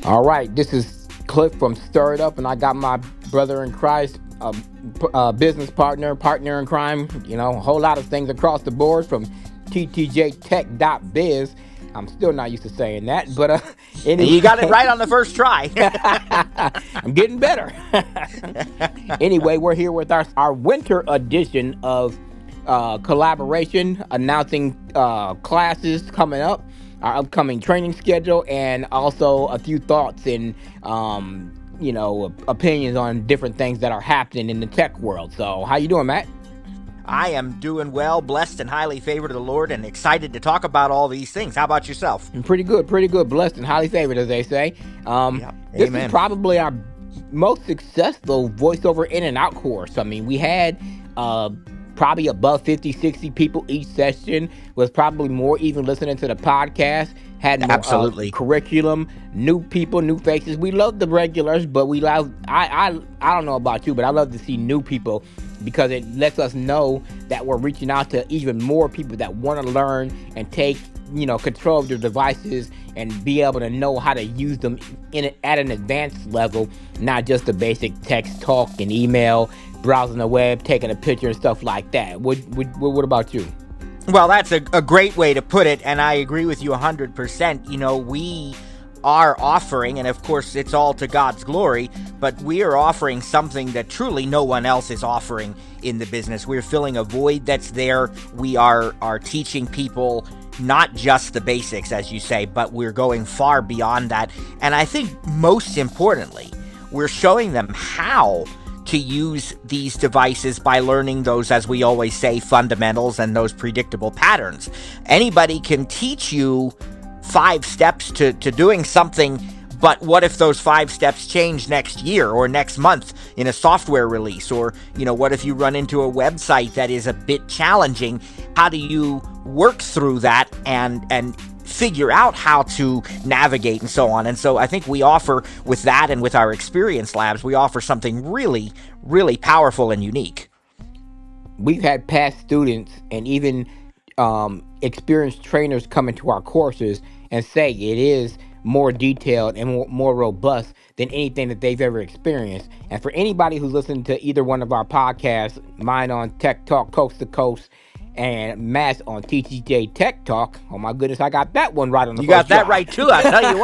All right, this is Cliff from Stir It Up, and I got my brother in Christ, business partner in crime. A whole lot of things across the board from TTJ Tech.biz. I'm still not used to saying that, but And you got it anyway, right on the first try. I'm getting better. Anyway, we're here with our winter edition of collaboration, announcing classes coming up, our upcoming training schedule, and also a few thoughts and opinions on different things that are happening in the tech world. So, how you doing, Matt? I am doing well, blessed and highly favored of the Lord, and excited to talk about all these things. How about yourself? Pretty good, pretty good. Blessed and highly favored, as they say. Yeah, This is amen. probably our most successful voiceover in and out course. I mean, we had probably above 50, 60 people each session, was probably more even listening to the podcast, had more Absolutely. curriculum, new people, new faces. We love the regulars, but we love, I don't know about you, but I love to see new people because it lets us know that we're reaching out to even more people that want to learn and take control of their devices and be able to know how to use them at an advanced level, not just the basic text, talk, and email, browsing the web, taking a picture and stuff like that. What about you? Well, that's a great way to put it, and I agree with you 100%. We are offering, and of course it's all to God's glory, but we are offering something that truly no one else is offering in the business. We're filling a void that's there. We are teaching people not just the basics, as you say, but we're going far beyond that. And I think most importantly, we're showing them how to use these devices by learning those, as we always say, fundamentals and those predictable patterns. Anybody can teach you 5 steps to doing something, but what if those 5 steps change next year or next month in a software release? Or, what if you run into a website that is a bit challenging? How do you work through that and figure out how to navigate and so on? And so I think we offer, with that and with our experience labs, we offer something really, really powerful and unique. We've had past students and even experienced trainers come into our courses and say it is more detailed and more robust than anything that they've ever experienced. And for anybody who's listened to either one of our podcasts, mine on Tech Talk Coast to Coast and Matt's on TTJ Tech Talk, oh my goodness, I got that one right on the You first got that try. right too, I tell you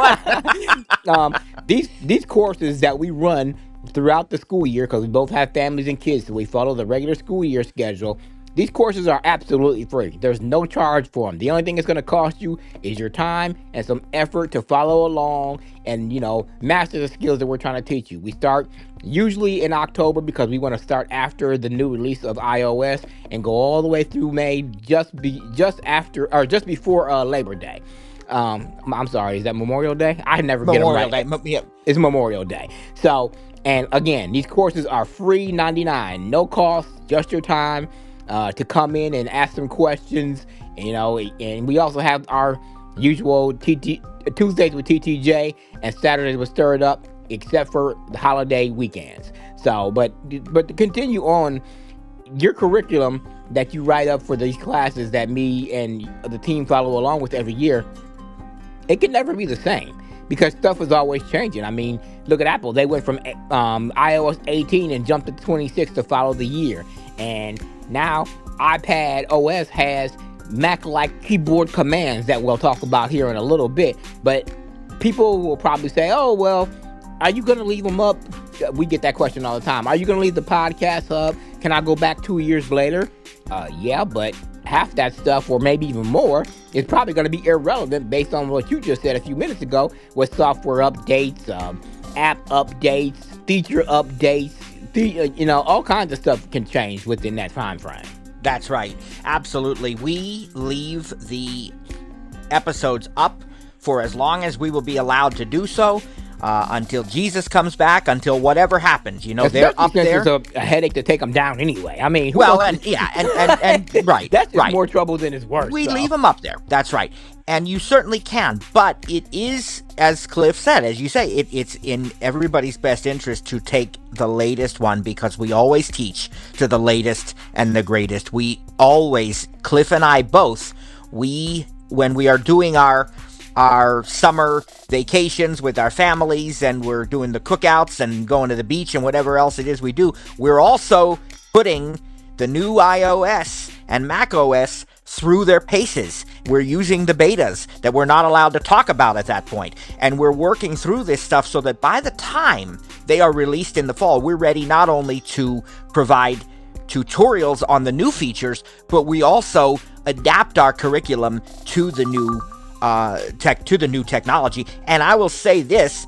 what. These courses that we run throughout the school year, because we both have families and kids, so we follow the regular school year schedule. These courses are absolutely free. There's no charge for them. The only thing it's going to cost you is your time and some effort to follow along and, master the skills that we're trying to teach you. We start usually in October because we want to start after the new release of iOS and go all the way through May, just before Labor Day. I'm sorry, is that Memorial Day? I never get them Memorial right. Day. Yeah. It's Memorial Day. So, and again, these courses are free 99, no cost, just your time to come in and ask some questions. And we also have our usual Tuesdays with TTJ and Saturdays with Stir It Up, except for the holiday weekends. So, but to continue on, your curriculum that you write up for these classes that me and the team follow along with every year, it can never be the same because stuff is always changing. I mean, look at Apple. They went from iOS 18 and jumped to 26 to follow the year. And now iPad OS has Mac-like keyboard commands that we'll talk about here in a little bit. But people will probably say, oh, well, are you going to leave them up? We get that question all the time. Are you going to leave the podcast up? Can I go back 2 years later? Yeah, but half that stuff, or maybe even more, is probably going to be irrelevant based on what you just said a few minutes ago with software updates, app updates, feature updates. All kinds of stuff can change within that time frame. That's right. Absolutely. We leave the episodes up for as long as we will be allowed to do so, until Jesus comes back, until whatever happens. They're up since there. It's a headache to take them down anyway. I mean, Well, and yeah, and right. That's just right. more trouble than it's worth. We so. leave them up there. That's right. And you certainly can. But it is, as Cliff said, as you say, it's in everybody's best interest to take the latest one, because we always teach to the latest and the greatest. We always, Cliff and I both, when we are doing our our summer vacations with our families, and we're doing the cookouts and going to the beach and whatever else it is we do, we're also putting the new iOS and Mac OS through their paces. We're using the betas that we're not allowed to talk about at that point. And we're working through this stuff so that by the time they are released in the fall, we're ready not only to provide tutorials on the new features, but we also adapt our curriculum to the new new technology. And I will say this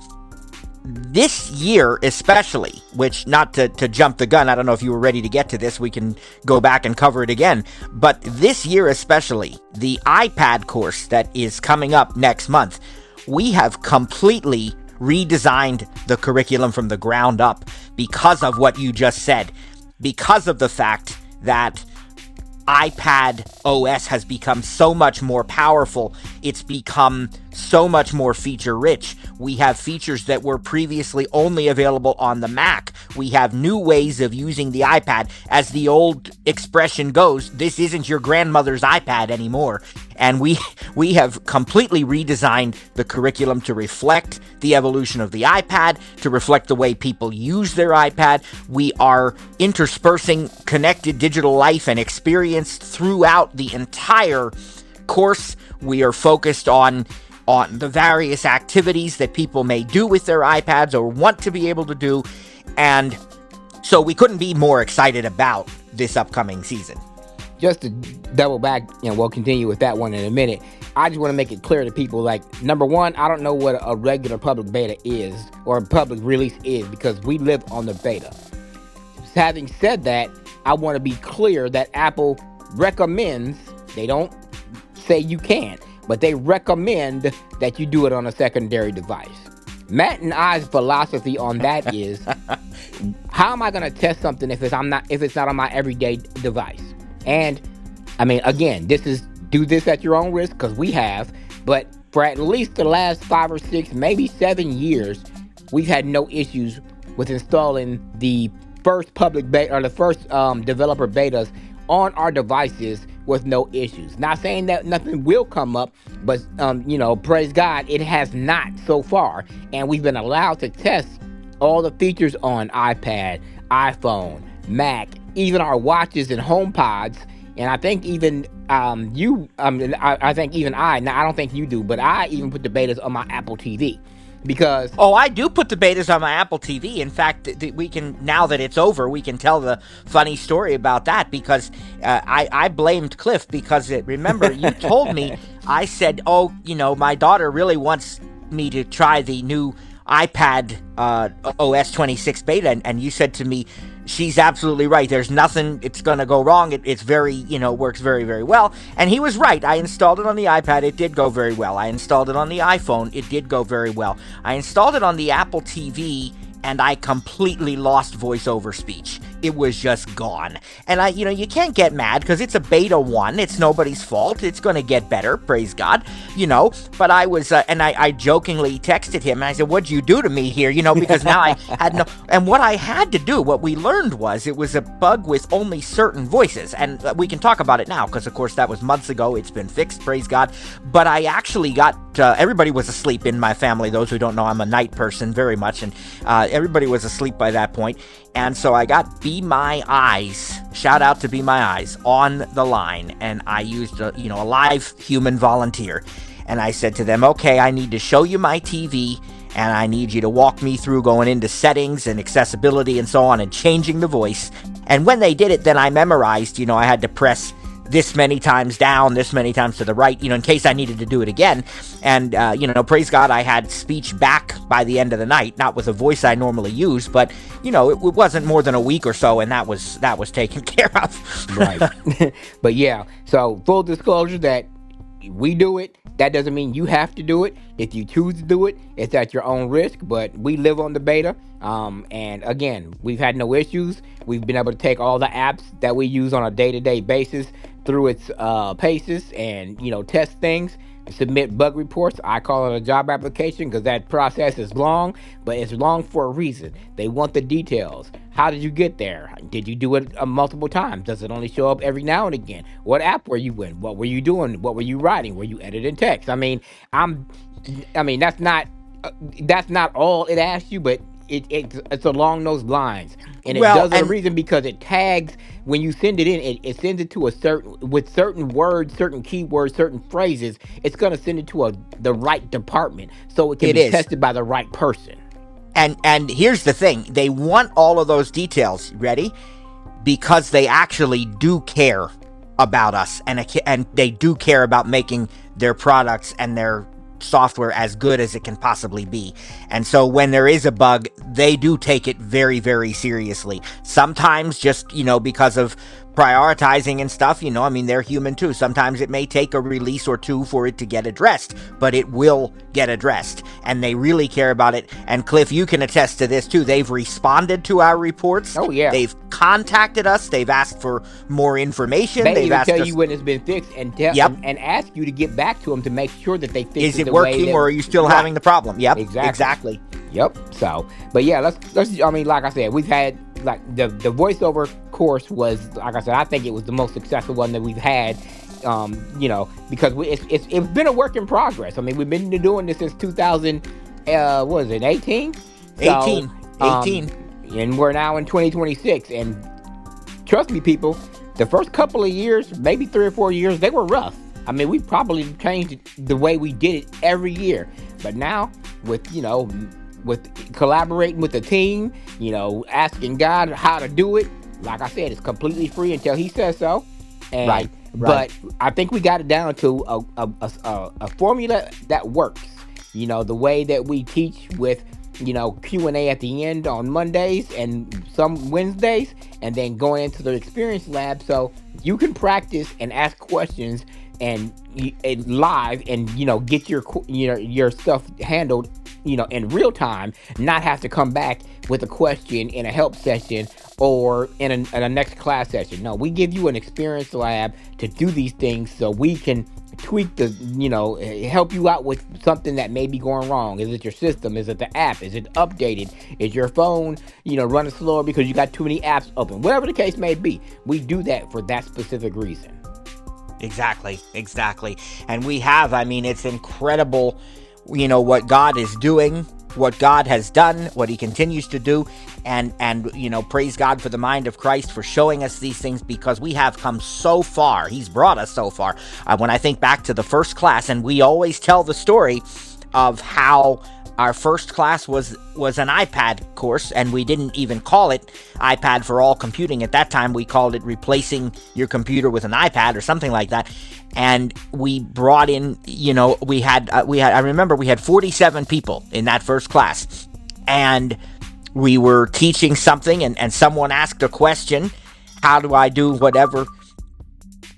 year especially, which, not to jump the gun, I don't know if you were ready to get to this, we can go back and cover it again, but this year especially, the iPad course that is coming up next month, we have completely redesigned the curriculum from the ground up because of what you just said, because of the fact that iPad OS has become so much more powerful. It's become so much more feature rich. We have features that were previously only available on the Mac. We have new ways of using the iPad. As the old expression goes, this isn't your grandmother's iPad anymore. And we have completely redesigned the curriculum to reflect the evolution of the iPad, to reflect the way people use their iPad. We are interspersing connected digital life and experience throughout the entire course. We are focused on the various activities that people may do with their iPads or want to be able to do. And so we couldn't be more excited about this upcoming season. Just to double back, we'll continue with that one in a minute. I just want to make it clear to people, like, number one, I don't know what a regular public beta is or a public release is because we live on the beta. Having said that, I want to be clear that Apple recommends, they don't say you can't, but they recommend that you do it on a secondary device. Matt and I's philosophy on that is, how am I going to test something if it's not on my everyday device? And I mean, again, do this at your own risk, because we have, but for at least the last 5 or 6, maybe 7 years, we've had no issues with installing the first public beta or the first developer betas on our devices with no issues. Not saying that nothing will come up, but praise God, it has not so far. And we've been allowed to test all the features on iPad, iPhone, Mac, even our watches and HomePods. And I think even I think even now I don't think you do, but I even put the betas on my Apple TV. Because I do put the betas on my Apple TV. In fact, we can, now that it's over, we can tell the funny story about that, because I blamed Cliff because remember, you told me, I said, my daughter really wants me to try the new iPad OS 26 beta, and you said to me, she's absolutely right. There's nothing it's going to go wrong. It's very, works very, very well. And he was right. I installed it on the iPad. It did go very well. I installed it on the iPhone. It did go very well. I installed it on the Apple TV, and I completely lost voice over speech. It was just gone. And you can't get mad because it's a beta 1. It's nobody's fault. It's going to get better, praise God, But I was, and I jokingly texted him, and I said, what'd you do to me here? Because now I had no, and what I had to do, what we learned was it was a bug with only certain voices. And we can talk about it now because, of course, that was months ago. It's been fixed, praise God. But I actually got, everybody was asleep in my family. Those who don't know, I'm a night person very much. And everybody was asleep by that point. And so I got Be My Eyes, shout out to Be My Eyes, on the line. And I used a live human volunteer. And I said to them, okay, I need to show you my TV, and I need you to walk me through going into settings and accessibility and so on and changing the voice. And when they did it, then I memorized, I had to press this many times down, this many times to the right, in case I needed to do it again. And, praise God, I had speech back by the end of the night, not with a voice I normally use, but, it wasn't more than a week or so, and that was taken care of. Right. But yeah, so full disclosure that we do it. That doesn't mean you have to do it. If you choose to do it, it's at your own risk, but we live on the beta. And again, we've had no issues. We've been able to take all the apps that we use on a day-to-day basis, through its paces and test things, submit bug reports. I call it a job application because that process is long, but it's long for a reason. They want the details. How did you get there? Did you do it multiple times? Does it only show up every now and again? What app were you in? What were you doing? What were you writing? Were you editing text? I'm I mean uh, that's not all it asks you, but it's along those lines, and it Well, does it a and reason because it tags when you send it in. It sends it to a certain words, certain keywords, certain phrases. It's gonna send it to the right department so it can it be is. tested by the right person. And here's the thing. They want all of those details. Ready? Because they actually do care about us, and they do care about making their products and their software as good as it can possibly be. And so when there is a bug, they do take it very, very seriously. Sometimes just, because of prioritizing and stuff, I mean, they're human too. Sometimes it may take a release or two for it to get addressed, but it will get addressed. And they really care about it. And Cliff, you can attest to this too. They've responded to our reports. Oh yeah. They've contacted us. They've asked for more information. They They've even asked tell us, you when it's been fixed and yep, and ask you to get back to them to make sure that they fix is it it the way working that or are you still right. having the problem? Yep, Exactly. exactly. Yep. So, but yeah, let's. I mean, like I said, we've had like the voiceover course was, like I said, I think it was the most successful one that we've had. Because it's been a work in progress. I mean, we've been doing this since 2000. What is it, 18? So, 18. 18. And we're now in 2026. And trust me, people, the first couple of years, maybe 3 or 4 years, they were rough. I mean, we probably changed the way we did it every year. But now, with collaborating with the team, asking God how to do it, like I said, it's completely free until He says so. And Right, right. but I think we got it down to a formula that works. The way that we teach with Q&A at the end on Mondays and some Wednesdays, and then going into the experience lab so you can practice and ask questions and live and get your stuff handled in real time, not have to come back with a question in a help session or in a next class session. No, we give you an experience lab to do these things so we can tweak help you out with something that may be going wrong. Is it your system? Is it the app? Is it updated? Is your phone running slower because you got too many apps open? Whatever the case may be, we do that for that specific reason. Exactly. And I mean, it's incredible, what God is doing, what God has done, what He continues to do. And praise God for the mind of Christ for showing us these things, because we have come so far. He's brought us so far. When I think back to the first class, and we always tell the story of how our first class was an iPad course, and we didn't even call it iPad for All Computing. At that time, we called it Replacing Your Computer with an iPad or something like that. And we brought in, I remember we had 47 people in that first class. And we were teaching something, and someone asked a question, how do I do whatever?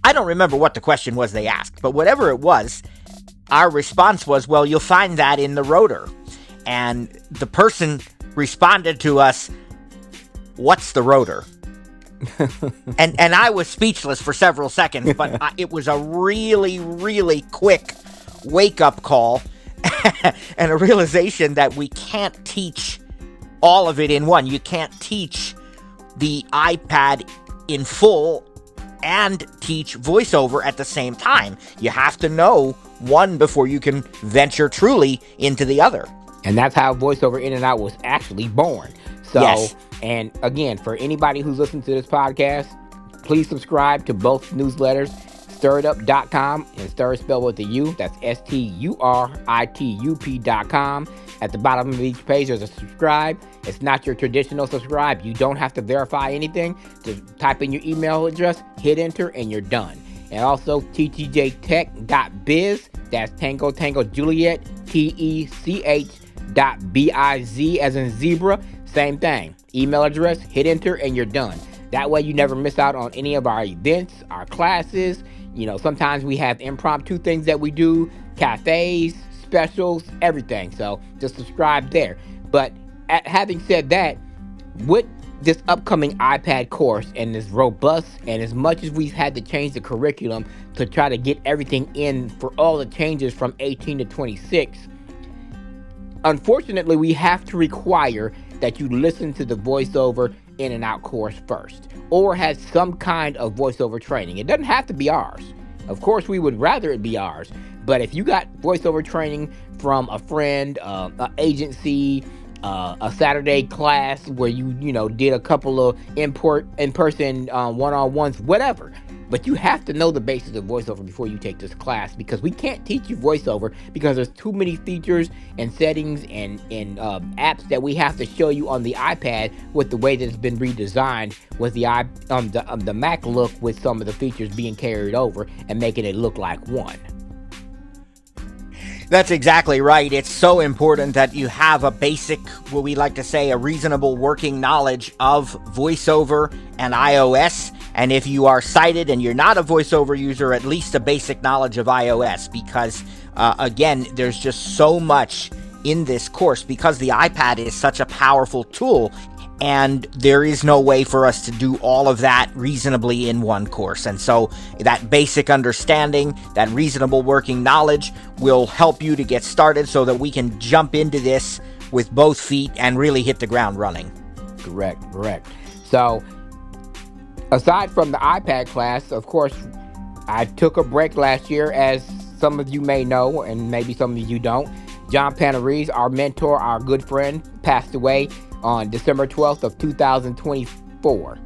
I don't remember what the question was they asked, but whatever it was, our response was, well, you'll find that in the rotor. And the person responded to us, what's the rotor? and I was speechless for several seconds, but it was a really, really quick wake-up call and a realization that we can't teach all of it in one. You can't teach the iPad in full and teach voiceover at the same time. You have to know one before you can venture truly into the other. And that's how voiceover in and out was actually born. So, yes. And again, for anybody who's listening to this podcast, please subscribe to both newsletters, sturitup.com, and Stur spelled with a U. That's STURITUP.com. At the bottom of each page, there's a subscribe. It's not your traditional subscribe. You don't have to verify anything. Just type in your email address, hit enter, and you're done. And also ttjtech.biz. That's Tango Juliet, TECH.biz as in zebra. Same thing. Email address, hit enter, and you're done. That way you never miss out on any of our events, our classes. Sometimes we have impromptu things that we do, cafes, specials, everything. So just subscribe there. But having said that, with this upcoming iPad course and as robust and as much as we've had to change the curriculum to try to get everything in for all the changes from 18 to 26, unfortunately, we have to require that you listen to the voiceover in and out course first or has some kind of voiceover training. It doesn't have to be ours. Of course, we would rather it be ours. But if you got voiceover training from a friend, an agency, a Saturday class where you did a couple of in-person one-on-ones, whatever. But you have to know the basics of voiceover before you take this class, because we can't teach you voiceover because there's too many features and settings and apps that we have to show you on the iPad with the way that it's been redesigned with the Mac look, with some of the features being carried over and making it look like one. That's exactly right. It's so important that you have a basic, what we like to say, a reasonable working knowledge of VoiceOver and iOS. And if you are sighted and you're not a VoiceOver user, at least a basic knowledge of iOS, because again, there's just so much in this course because the iPad is such a powerful tool. And there is no way for us to do all of that reasonably in one course. And so that basic understanding, that reasonable working knowledge will help you to get started so that we can jump into this with both feet and really hit the ground running. Correct. So aside from the iPad class, of course, I took a break last year, as some of you may know, and maybe some of you don't. John Panarese, our mentor, our good friend, passed away on December 12th of 2024.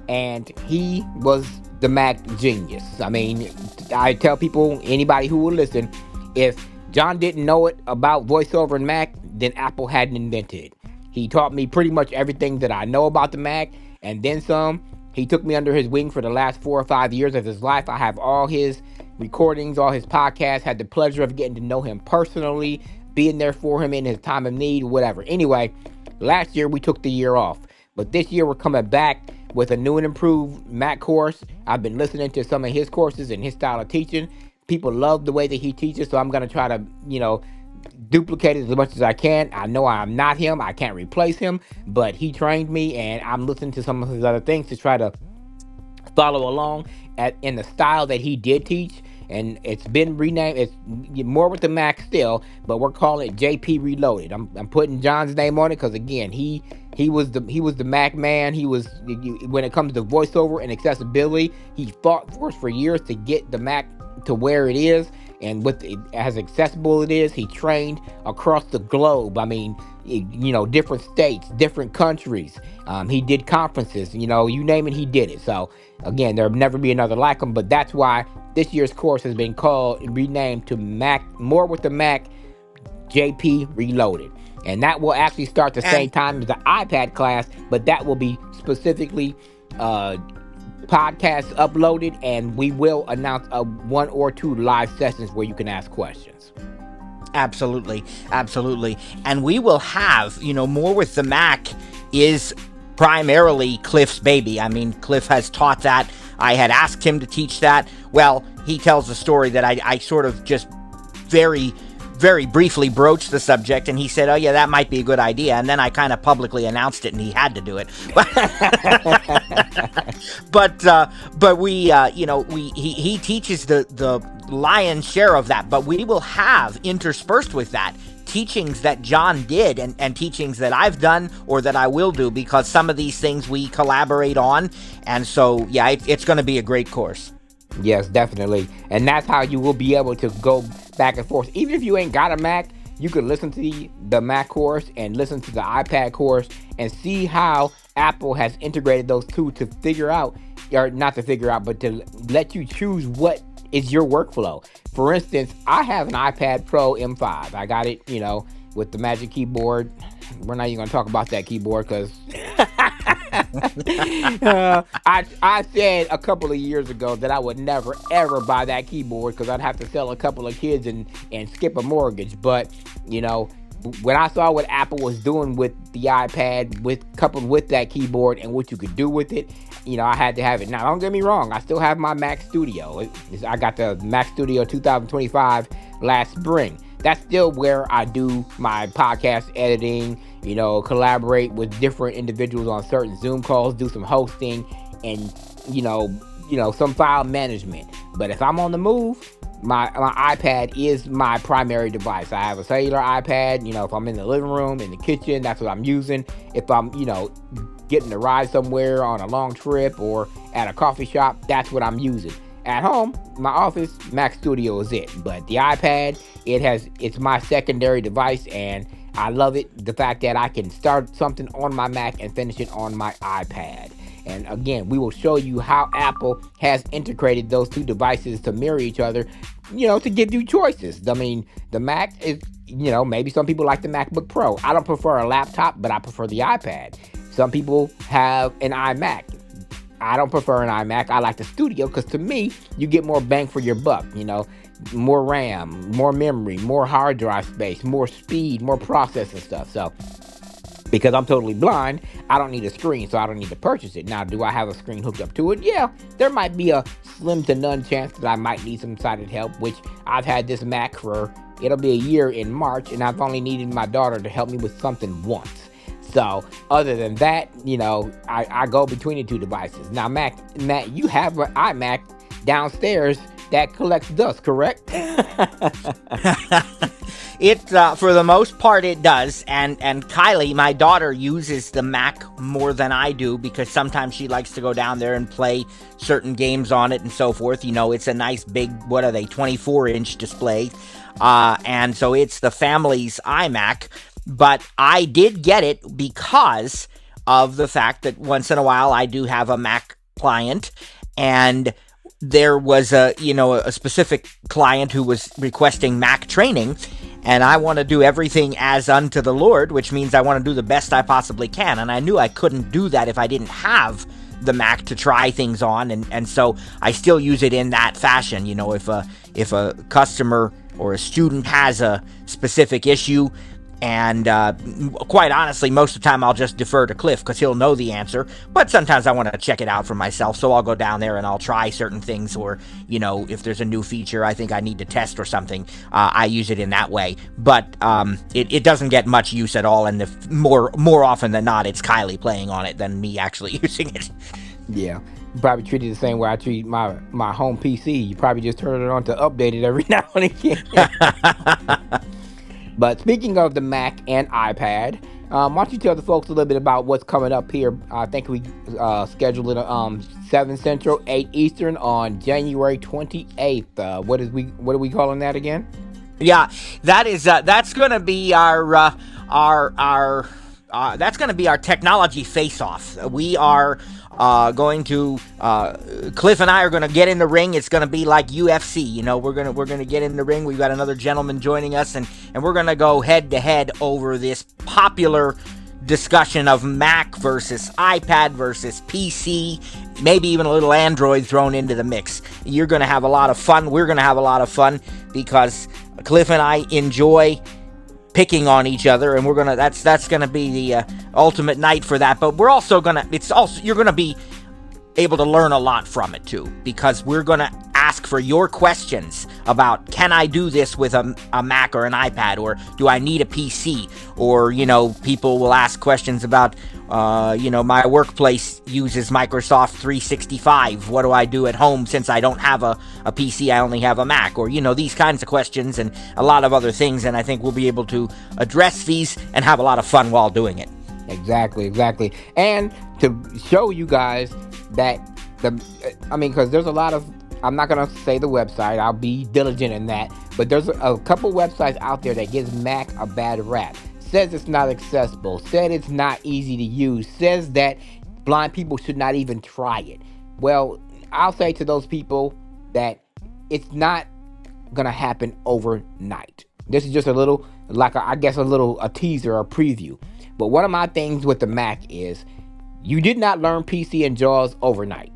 And he was the Mac genius. I mean, I tell people, anybody who will listen, if John didn't know it about VoiceOver and Mac, then Apple hadn't invented it. He taught me pretty much everything that I know about the Mac, and then some. He took me under his wing for the last 4 or 5 years of his life. I have all his recordings, all his podcasts, had the pleasure of getting to know him personally, being there for him in his time of need, whatever. Anyway, last year we took the year off, but this year we're coming back with a new and improved Mac course. I've been listening to some of his courses and his style of teaching. People love the way that he teaches, so I'm going to try to, duplicate it as much as I can. I know I'm not him. I can't replace him, but he trained me, and I'm listening to some of his other things to try to follow along in the style that he did teach. And it's been renamed. It's more with the Mac still, but we're calling it JP Reloaded. I'm putting John's name on it because, again, he was the Mac man. He was, when it comes to voiceover and accessibility, he fought for us for years to get the Mac to where it is, and with as accessible it is. He trained across the globe. I mean, different states, different countries. He did conferences. You name it, he did it. So again, there'll never be another like him. But that's why this year's course has been renamed to Mac More with the Mac JP Reloaded. And that will actually start the same time as the iPad class, but that will be specifically podcasts uploaded, and we will announce 1 or 2 live sessions where you can ask questions. Absolutely. And we will have, More with the Mac is primarily Cliff's baby. I mean, Cliff has taught that. I had asked him to teach that. Well, he tells a story that I sort of just very, very briefly broached the subject, and he said, "Oh yeah, that might be a good idea." And then I kind of publicly announced it, and he had to do it. But we, he teaches the lion's share of that. But we will have interspersed with that teachings that John did and teachings that I've done or that I will do, because some of these things we collaborate on. And so, yeah, it's going to be a great course. Yes, definitely. And that's how you will be able to go back and forth. Even if you ain't got a Mac, you can listen to the Mac course and listen to the iPad course and see how Apple has integrated those two to figure out, or not to figure out, but to let you choose what is your workflow. For instance, I have an iPad Pro M5. I got it, with the Magic Keyboard. We're not even going to talk about that keyboard because I said a couple of years ago that I would never, ever buy that keyboard because I'd have to sell a couple of kids and skip a mortgage. But, when I saw what Apple was doing with the iPad, coupled with that keyboard and what you could do with it, I had to have it. Now, don't get me wrong. I still have my Mac Studio. I got the Mac Studio 2025 last spring. that's still where I do my podcast editing, collaborate with different individuals on certain Zoom calls, do some hosting, and you know, some file management. But if I'm on the move, my iPad is my primary device. I have a cellular iPad. If I'm in the living room, in the kitchen, that's what I'm using. If I'm, getting a ride somewhere on a long trip or at a coffee shop, that's what I'm using. At home, my office, Mac Studio is it. But the iPad, it's my secondary device, and I love it. The fact that I can start something on my Mac and finish it on my iPad. And again, we will show you how Apple has integrated those two devices to mirror each other, to give you choices. I mean, the Mac is, maybe some people like the MacBook Pro. I don't prefer a laptop, but I prefer the iPad. Some people have an iMac. I don't prefer an iMac. I like the Studio because to me, you get more bang for your buck. More RAM, more memory, more hard drive space, more speed, more processing stuff. So, because I'm totally blind, I don't need a screen, so I don't need to purchase it. Now, do I have a screen hooked up to it? Yeah, there might be a slim to none chance that I might need some sighted help, which I've had this Mac for, it'll be a year in March, and I've only needed my daughter to help me with something once. So, other than that, I go between the two devices. Now, Matt, you have an iMac downstairs that collects dust, correct? It, for the most part, it does. And Kylie, my daughter, uses the Mac more than I do because sometimes she likes to go down there and play certain games on it and so forth. It's a nice big, 24-inch display. And so it's the family's iMac. But I did get it because of the fact that once in a while I do have a Mac client, and there was a specific client who was requesting Mac training, and I want to do everything as unto the Lord, which means I want to do the best I possibly can, and I knew I couldn't do that if I didn't have the Mac to try things on, and so I still use it in that fashion. If a customer or a student has a specific issue, and quite honestly, most of the time I'll just defer to Cliff because he'll know the answer. But sometimes I want to check it out for myself, so I'll go down there and I'll try certain things. Or, if there's a new feature I think I need to test or something, I use it in that way. But it doesn't get much use at all, and more often than not, it's Kylie playing on it than me actually using it. Yeah. You probably treat it the same way I treat my home PC. You probably just turn it on to update it every now and again. But speaking of the Mac and iPad, why don't you tell the folks a little bit about what's coming up here? I think we scheduled it 7 Central, 8 Eastern on January 28th. What are we calling that again? Yeah, that's going to be our that's going to be our technology face-off. We are going to Cliff and I are going to get in the ring. It's going to be like UFC. We're going to get in the ring. We've got another gentleman joining us, and we're going to go head to head over this popular discussion of Mac versus iPad versus PC, maybe even a little Android thrown into the mix. You're going to have a lot of fun. We're going to have a lot of fun because Cliff and I enjoy picking on each other, and that's gonna be the ultimate night for that. But you're gonna be able to learn a lot from it too, because we're gonna ask for your questions about, can I do this with a Mac or an iPad, or do I need a PC? Or people will ask questions about my workplace uses Microsoft 365. What do I do at home since I don't have a PC? I only have a Mac. Or these kinds of questions and a lot of other things, and I think we'll be able to address these and have a lot of fun while doing it. Exactly. And to show you guys that because there's a lot of, I'm not going to say the website, I'll be diligent in that, but there's a couple websites out there that gives Mac a bad rap. Says it's not accessible, said it's not easy to use, says that blind people should not even try it. Well, I'll say to those people that it's not going to happen overnight. This is just a little, a teaser, a preview. But one of my things with the Mac is, you did not learn PC and JAWS overnight.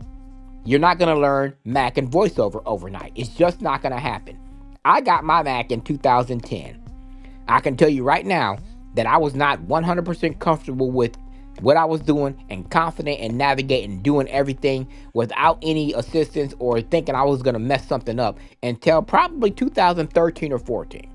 You're not going to learn Mac and VoiceOver overnight. It's just not going to happen. I got my Mac in 2010. I can tell you right now that I was not 100% comfortable with what I was doing and confident in navigating, doing everything without any assistance or thinking I was going to mess something up until probably 2013 or 14.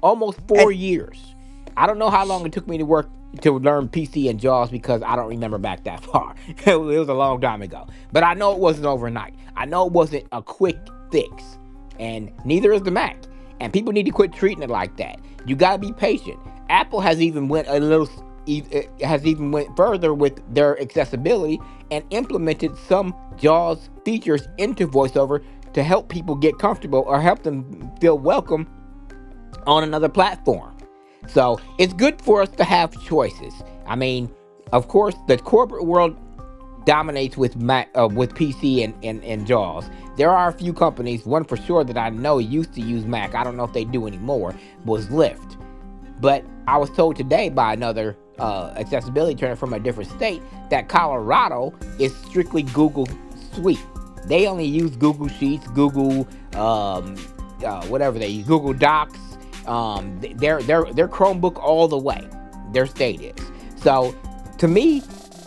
almost And 4 years. I don't know how long it took me to learn PC and JAWS because I don't remember back that far. It was a long time ago. But I know it wasn't overnight. I know it wasn't a quick fix. And neither is the Mac. And people need to quit treating it like that. You got to be patient. Apple has even went a little has even went further with their accessibility and implemented some JAWS features into VoiceOver to help people get comfortable or help them feel welcome on another platform. So it's good for us to have choices. I mean, of course, the corporate world dominates with Mac, with PC and JAWS. There are a few companies, one for sure that I know used to use Mac. I don't know if they do anymore. Was Lyft. But I was told today by another accessibility trainer from a different state that Colorado is strictly Google Suite. They only use Google Sheets, Google whatever they use, Google Docs. Their Chromebook all the way. Their state is. So to me,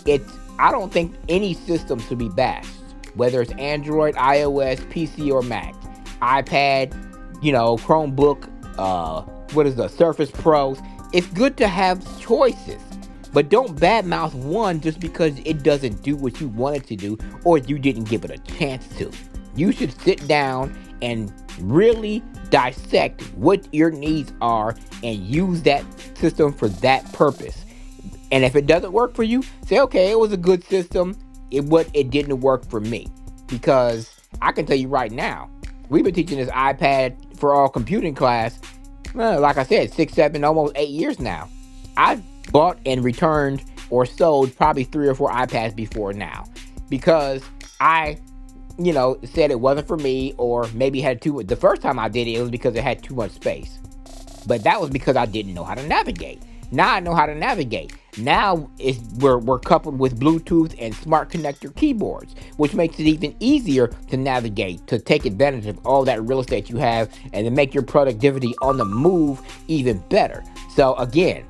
it's I don't think any system should be bashed, whether it's Android, iOS, PC, or Mac, iPad, Chromebook. What is the Surface Pros? It's good to have choices, but don't badmouth one just because it doesn't do what you want it to do or you didn't give it a chance to. You should sit down and really dissect what your needs are and use that system for that purpose. And if it doesn't work for you, say, okay, it was a good system. It didn't work for me. Because I can tell you right now, we've been teaching this iPad for all computing class, like I said, 6, 7, almost 8 years now. I've bought and returned or sold probably 3 or 4 iPads before now. Because I said it wasn't for me, or maybe had too much. The first time I did it, it was because it had too much space. But that was because I didn't know how to navigate. Now I know how to navigate. Now we're coupled with Bluetooth and smart connector keyboards, which makes it even easier to navigate, to take advantage of all that real estate you have, and to make your productivity on the move even better. So again,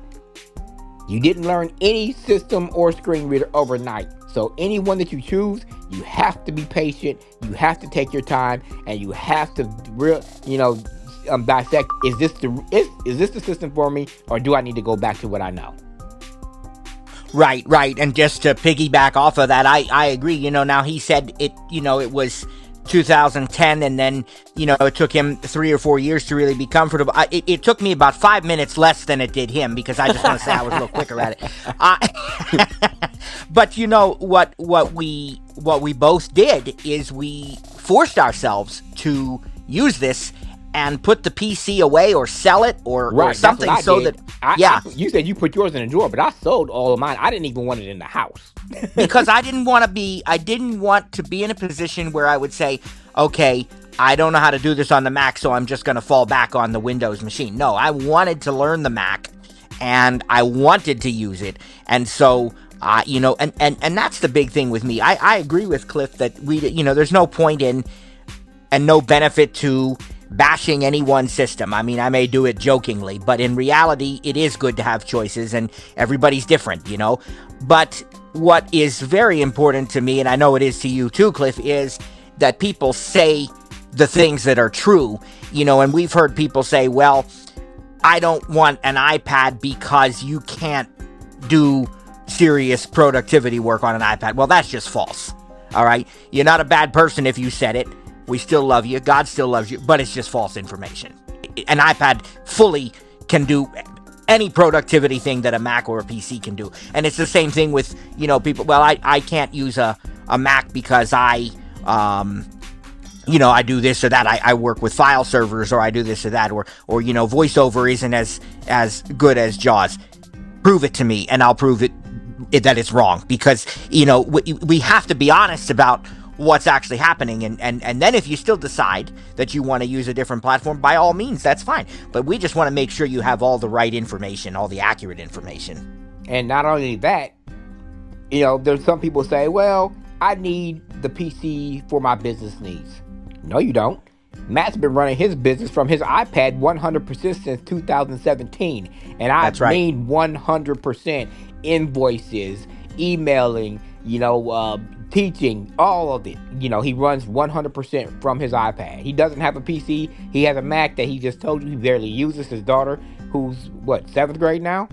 you didn't learn any system or screen reader overnight. So any one that you choose, you have to be patient, you have to take your time, and you have to dissect, is this the system for me, or do I need to go back to what I know? Right. And just to piggyback off of that, I agree. Now he said it was 2010, and then it took him 3 or 4 years to really be comfortable. It took me about 5 minutes less than it did him, because I just want to say I was a little quicker at it. But what we both did is we forced ourselves to use this and put the PC away or sell it or something, so did. You said you put yours in a drawer, but I sold all of mine. I didn't even want it in the house. Because I didn't want to be in a position where I would say, okay, I don't know how to do this on the Mac, so I'm just going to fall back on the Windows machine. No, I wanted to learn the Mac, and I wanted to use it. And so, and that's the big thing with me. I agree with Cliff that there's no point in and no benefit to bashing any one system. I mean, I may do it jokingly, but in reality, it is good to have choices, and everybody's different, But what is very important to me, and I know it is to you too, Cliff, is that people say the things that are true, and we've heard people say, well, I don't want an iPad because you can't do serious productivity work on an iPad. Well, that's just false. All right. You're not a bad person if you said it. We still love you. God still loves you, but it's just false information. An iPad fully can do any productivity thing that a Mac or a PC can do. And it's the same thing with, people, well, I can't use a Mac because I do this or that. I work with file servers, or I do this or that, or VoiceOver isn't as good as JAWS. Prove it to me, and I'll prove it that it's wrong, because, we have to be honest about what's actually happening, and then if you still decide that you want to use a different platform, by all means, that's fine. But we just want to make sure you have all the right information, all the accurate information. And not only that, there's some people say, well, I need the PC for my business needs. No, you don't. Matt's been running his business from his iPad 100% since 2017. And I mean 100% invoices, emailing, teaching, all of it. He runs 100% from his iPad. He doesn't have a PC. He has a Mac that he just told you he barely uses. His daughter, who's what, seventh grade now?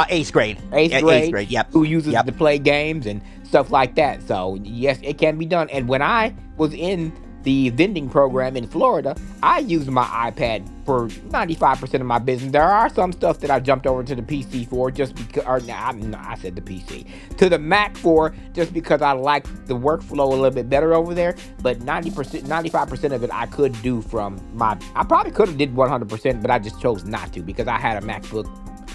Eighth grade. Eighth Eighth grade, grade. Yep. who uses Yep. to play games and stuff like that. So yes, it can be done. And when I was in the vending program in Florida, I used my iPad for 95% of my business. There are some stuff that I jumped over to the PC for, just because, or I said the PC, to the Mac for, just because I like the workflow a little bit better over there. But 90%, 95% of it I could do from I probably could have did 100%, but I just chose not to because I had a MacBook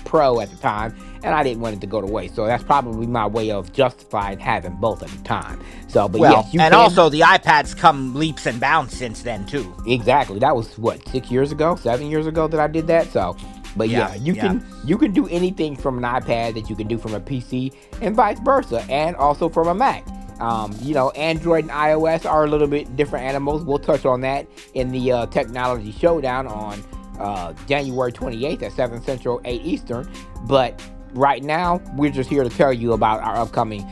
Pro at the time, and I didn't want it to go to waste. So that's probably my way of justifying having both at the time. So, but Well, yes, you and can. also the iPads come leaps and bounds since then too. Exactly. That was what, 6 years ago, 7 years ago that I did that. So, but Yeah, yeah, you yeah. can do anything from an iPad that you can do from a PC, and vice versa, and also from a Mac. Android and iOS are a little bit different animals. We'll touch on that in the technology showdown on January 28th at 7 Central, 8 Eastern. But right now, we're just here to tell you about our upcoming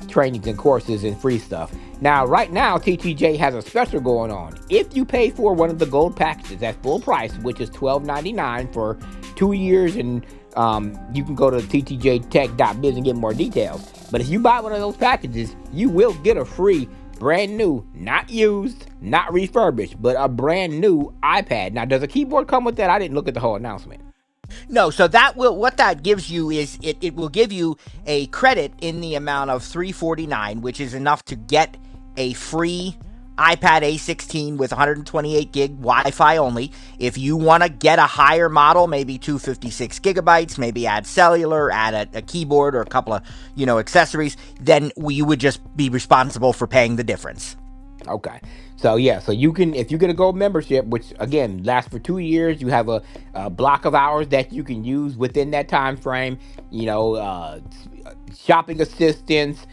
trainings and courses and free stuff. Now, right now, TTJ has a special going on. If you pay for one of the gold packages at full price, which is $12.99 for 2 years, and you can go to ttjtech.biz and get more details. But if you buy one of those packages, you will get a free, brand new, not used, not refurbished, but a brand new iPad. Now, does a keyboard come with that? I didn't look at the whole announcement. No, so what that gives you is it will give you a credit in the amount of $349, which is enough to get a free iPad A16 with 128 gig Wi-Fi only. If you want to get a higher model, maybe 256 gigabytes, maybe add cellular, add a keyboard or a couple of accessories, then you would just be responsible for paying the difference. Okay. So yeah, so you can, if you get a gold membership, which again lasts for 2 years, you have a block of hours that you can use within that time frame. Shopping assistance,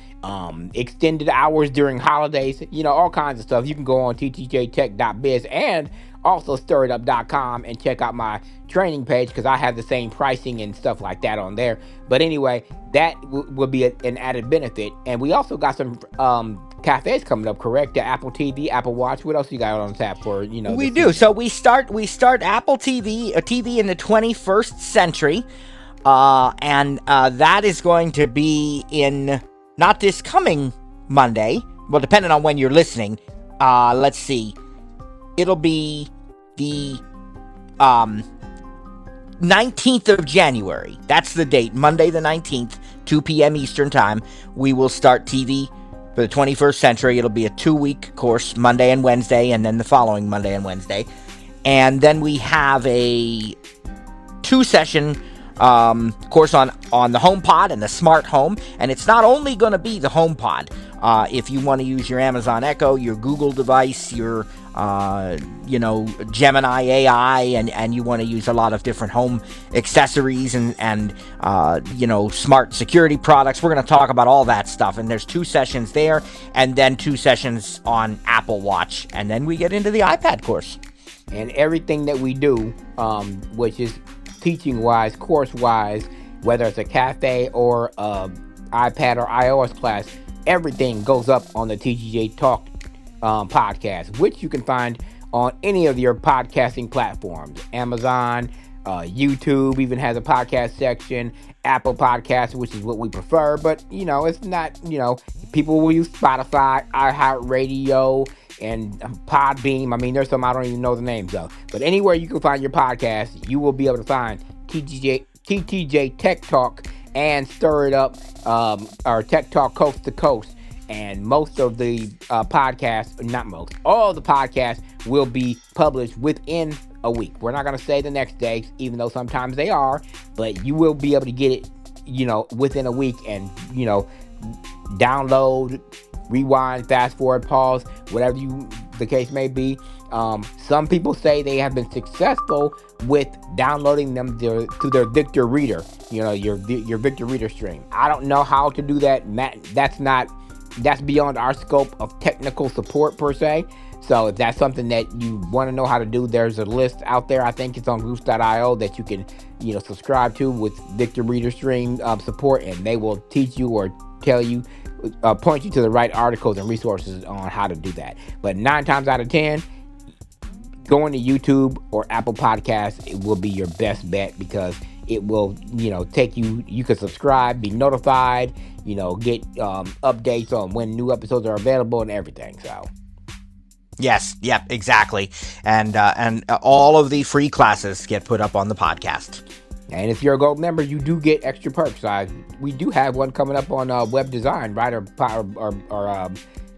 extended hours during holidays, all kinds of stuff. You can go on ttjtech.biz and also stiritup.com and check out my training page, because I have the same pricing and stuff like that on there. But anyway, that will be an added benefit. And we also got some cafes coming up, correct? The Apple TV, Apple Watch. What else you got on tap for, We do. So we start Apple TV, a TV in the 21st century. And that is going to be in not this coming Monday. Well, depending on when you're listening. Let's see. It'll be the 19th of January. That's the date. Monday the 19th, 2 p.m. Eastern Time. We will start TV for the 21st century. It'll be a 2-week course, Monday and Wednesday, and then the following Monday and Wednesday. And then we have a 2-session course on the HomePod and the smart home. And it's not only going to be the HomePod. If you want to use your Amazon Echo, your Google device, your Gemini AI, and you want to use a lot of different home accessories and smart security products, we're going to talk about all that stuff. And there's 2 sessions there, and then 2 sessions on Apple Watch, and then we get into the iPad course. And everything that we do, which is teaching-wise, course-wise, whether it's a cafe or iPad or iOS class, everything goes up on the TTJ Talk podcast, which you can find on any of your podcasting platforms. Amazon, YouTube even has a podcast section, Apple Podcasts, which is what we prefer, but it's not, people will use Spotify, iHeartRadio, and Podbeam. I mean, there's some I don't even know the names of, but anywhere you can find your podcast, you will be able to find TTJ Tech Talk and Stir It Up, or Tech Talk Coast to Coast. And most of the podcasts, not most, all the podcasts will be published within a week. We're not going to say the next day, even though sometimes they are, but you will be able to get it, within a week, and, download, rewind, fast forward, pause, whatever the case may be. Some people say they have been successful with downloading them to their Victor Reader, your Victor Reader stream. I don't know how to do that, Matt. That's beyond our scope of technical support per se. So if that's something that you want to know how to do, there's a list out there. I think it's on Goose.io that you can, subscribe to with Victor Reader Stream support, and they will teach you or tell you, point you to the right articles and resources on how to do that. But 9 times out of 10, going to YouTube or Apple Podcasts, it will be your best bet because it will, take you. You can subscribe, be notified, get updates on when new episodes are available and everything. So. Yes, yep, exactly. And all of the free classes get put up on the podcast. And if you're a gold member, you do get extra perks. We do have one coming up on web design, right? Or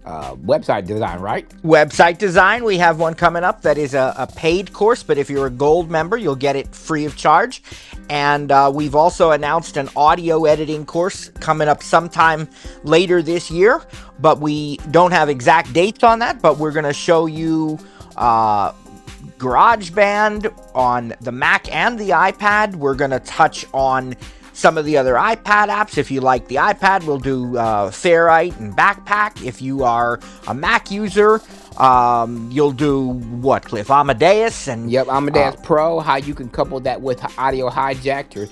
website design, right? Website design, we have one coming up that is a paid course, but if you're a gold member, you'll get it free of charge. And we've also announced an audio editing course coming up sometime later this year, but we don't have exact dates on that, but we're going to show you GarageBand on the Mac and the iPad. We're going to touch on some of the other iPad apps. If you like the iPad, we'll do Ferrite and Backpack. If you are a Mac user, you'll do what, Cliff? Amadeus and Yep, Amadeus Pro. How you can couple that with Audio Hijack to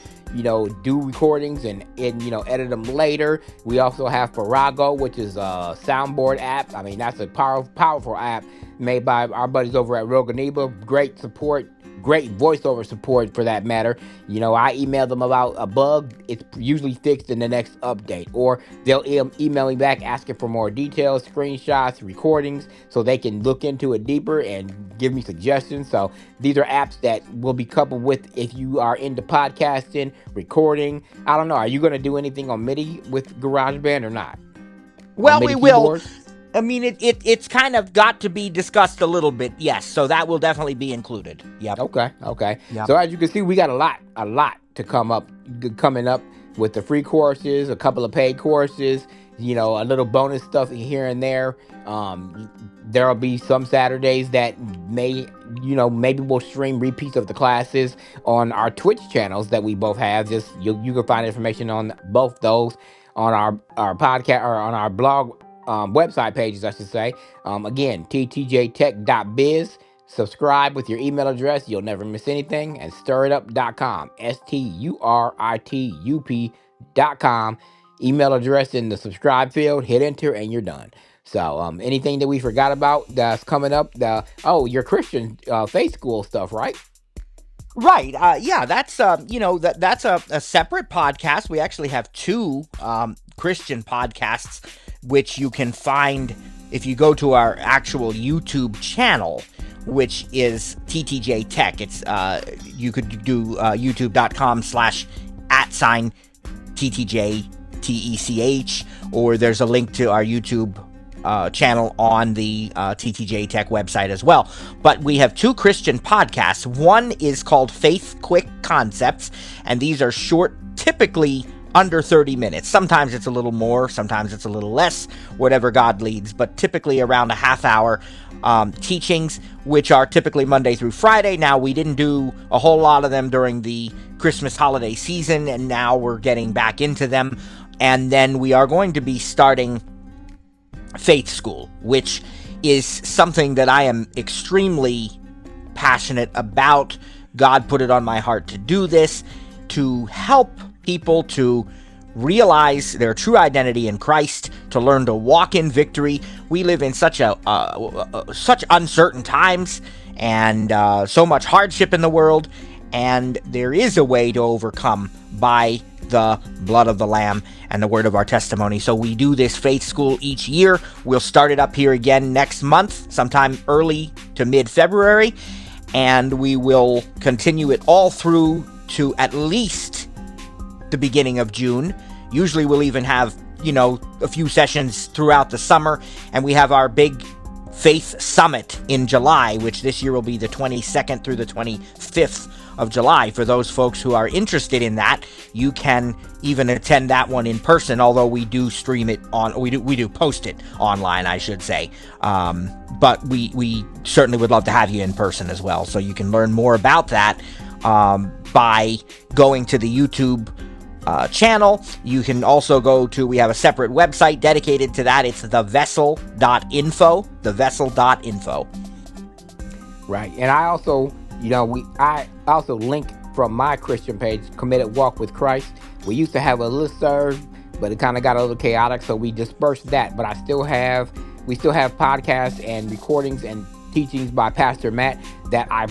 do recordings and edit them later. We also have Farrago, which is a soundboard app. I mean, that's a powerful app made by our buddies over at Roganiba. Great support, great voiceover support for that matter. I email them about a bug. It's usually fixed in the next update, or they'll email me back asking for more details, screenshots, recordings, so they can look into it deeper and give me suggestions. So these are apps that will be coupled with if you are into podcasting, recording. I don't know. Are you going to do anything on MIDI with GarageBand or not? Well, we will. I mean, it's kind of got to be discussed a little bit, yes. So that will definitely be included. Yep. Okay. Yep. So as you can see, we got a lot to coming up with the free courses, a couple of paid courses, a little bonus stuff here and there. There'll be some Saturdays that maybe we'll stream repeats of the classes on our Twitch channels that we both have. Just you can find information on both those on our podcast or on our blog. Website pages, I should say. Again, ttjtech.biz. Subscribe with your email address. You'll never miss anything. And sturitup.com. STURITUP.com. Email address in the subscribe field. Hit enter and you're done. So anything that we forgot about that's coming up? Your Christian faith school stuff, right? Right. Yeah, that's that's a separate podcast. We actually have two Christian podcasts, which you can find if you go to our actual YouTube channel, which is TTJ Tech. It's you could do youtube.com/@TTJ or there's a link to our YouTube channel on the TTJ Tech website as well. But we have two Christian podcasts. One is called Faith Quick Concepts, and these are short, typically under 30 minutes. Sometimes it's a little more, sometimes it's a little less, whatever God leads, but typically around a half hour teachings, which are typically Monday through Friday. Now, we didn't do a whole lot of them during the Christmas holiday season, and now we're getting back into them. And then we are going to be starting Faith School, which is something that I am extremely passionate about. God put it on my heart to do this, to help people to realize their true identity in Christ, to learn to walk in victory. We live in such uncertain times and so much hardship in the world, and there is a way to overcome by the blood of the Lamb and the word of our testimony. So we do this faith school each year. We'll start it up here again next month, sometime early to mid-February, and we will continue it all through to at least the beginning of June. Usually we'll even have, a few sessions throughout the summer, and we have our big Faith Summit in July, which this year will be the 22nd through the 25th of July. For those folks who are interested in that, you can even attend that one in person, although we do stream it we do post it online, I should say. But we certainly would love to have you in person as well, so you can learn more about that by going to the YouTube channel. You can also we have a separate website dedicated to that. It's thevessel.info, thevessel.info. Right. And I also, I also link from my Christian page, Committed Walk with Christ. We used to have a listserv but it kind of got a little chaotic, so we dispersed that. But we still have podcasts and recordings and teachings by Pastor Matt that I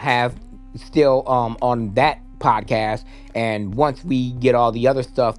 have still on that podcast. And once we get all the other stuff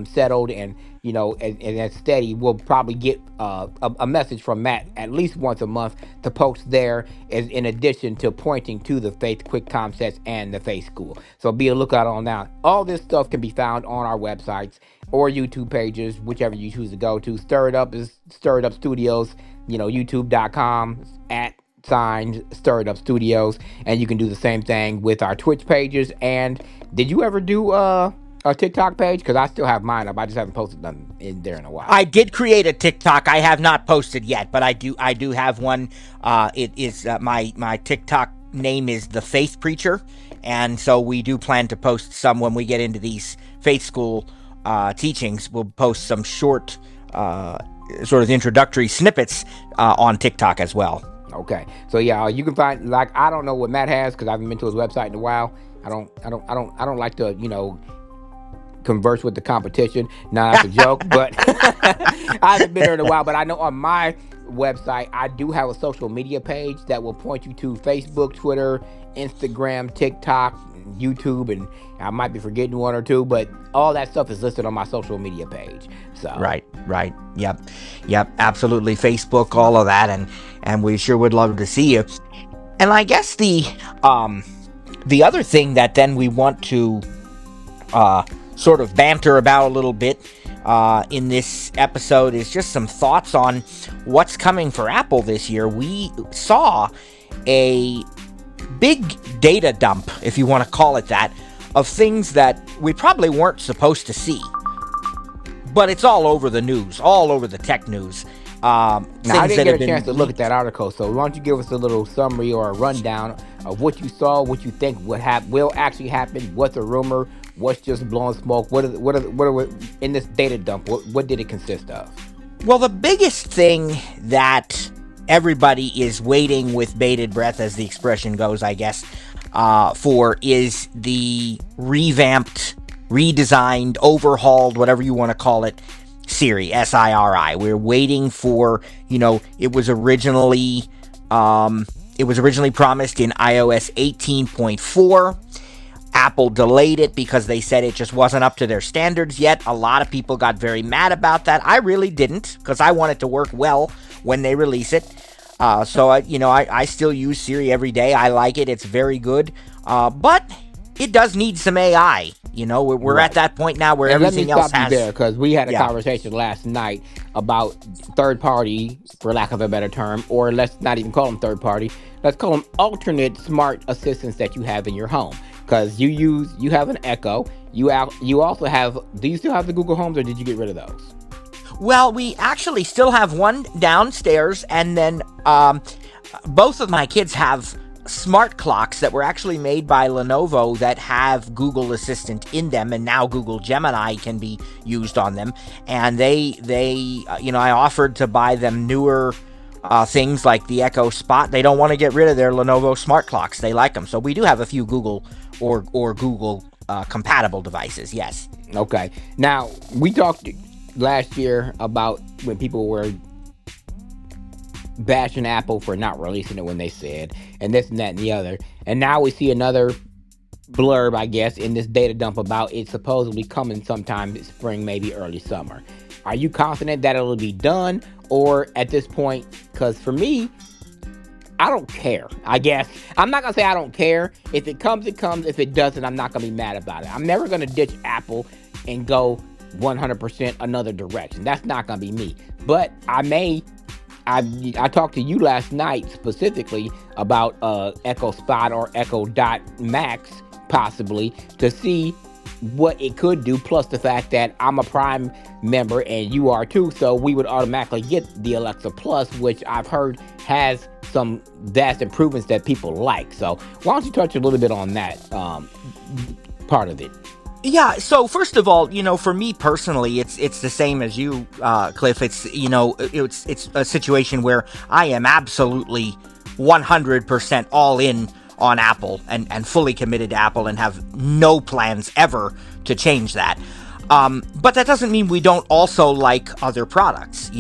settled and and that's steady, we'll probably get a message from Matt at least once a month to post there, as in addition to pointing to the Faith Quick Concepts and the Faith School. So be a lookout on that. All this stuff can be found on our websites or YouTube pages, whichever you choose to go to. Stir It Up is Stir It Up Studios, youtube.com at signed Stir It Up Studios, and you can do the same thing with our Twitch pages. And did you ever do a TikTok page? Because I still have mine up. I just haven't posted nothing in there in a while. I did create a TikTok. I have not posted yet, but I do have one. It is my TikTok name is The Faith Preacher, and so we do plan to post some when we get into these faith school teachings. We'll post some short sort of introductory snippets on TikTok as well. Okay, so yeah, you can find, like, I don't know what Matt has because I haven't been to his website in a while. I don't like to converse with the competition. Now that's a joke, but I haven't been there in a while. But I know on my website I do have a social media page that will point you to Facebook, Twitter, Instagram, TikTok, YouTube, and I might be forgetting one or two, but all that stuff is listed on my social media page. So Right. Yep, absolutely. Facebook, all of that, and we sure would love to see you. And I guess the other thing that then we want to sort of banter about a little bit in this episode is just some thoughts on what's coming for Apple this year. We saw a big data dump, if you want to call it that, of things that we probably weren't supposed to see. But it's all over the news, all over the tech news. Now, I didn't get a chance to look at that article, so why don't you give us a little summary or a rundown of what you saw, what you think will actually happen, what's a rumor, what's just blowing smoke, what are in this data dump, what did it consist of? Well, the biggest thing that everybody is waiting with bated breath, as the expression goes, I guess, for is the revamped, redesigned, overhauled, whatever you want to call it, Siri, S-I-R-I. We're waiting for, it was originally promised in iOS 18.4. Apple delayed it because they said it just wasn't up to their standards yet. A lot of people got very mad about that. I really didn't, because I want it to work well when they release it. So I still use Siri every day. I like it. It's very good. But it does need some AI. We're right at that point now where everything else has. Let me stop you there, because we had a conversation last night about third party, for lack of a better term, or let's not even call them third party. Let's call them alternate smart assistants that you have in your home. Because you have an Echo. You also have. Do you still have the Google Homes, or did you get rid of those? Well, we actually still have one downstairs, and then both of my kids have smart clocks that were actually made by Lenovo that have Google Assistant in them, and now Google Gemini can be used on them. And they I offered to buy them newer things like the Echo Spot. They don't want to get rid of their Lenovo smart clocks. They like them. So we do have a few Google or Google compatible devices. Yes. Okay. Now, we talked last year about when people were bashing Apple for not releasing it when they said, and this and that and the other. And now we see another blurb, I guess, in this data dump about it supposedly coming sometime this spring, maybe early summer. Are you confident that it'll be done? Or at this point, because for me, I don't care. I guess I'm not gonna say I don't care. If it comes, it comes. If it doesn't, I'm not gonna be mad about it. I'm never gonna ditch Apple and go 100% another direction. That's not gonna be me. But I talked to you last night specifically about Echo Spot or Echo Dot Max possibly, to see what it could do, plus the fact that I'm a Prime member and you are too, so we would automatically get the Alexa Plus, which I've heard has some vast improvements that people like. So why don't you touch a little bit on that part of it? Yeah, so first of all, for me personally, it's the same as you, Cliff. It's a situation where I am absolutely 100% all in on Apple and fully committed to Apple and have no plans ever to change that. But that doesn't mean we don't also like other products.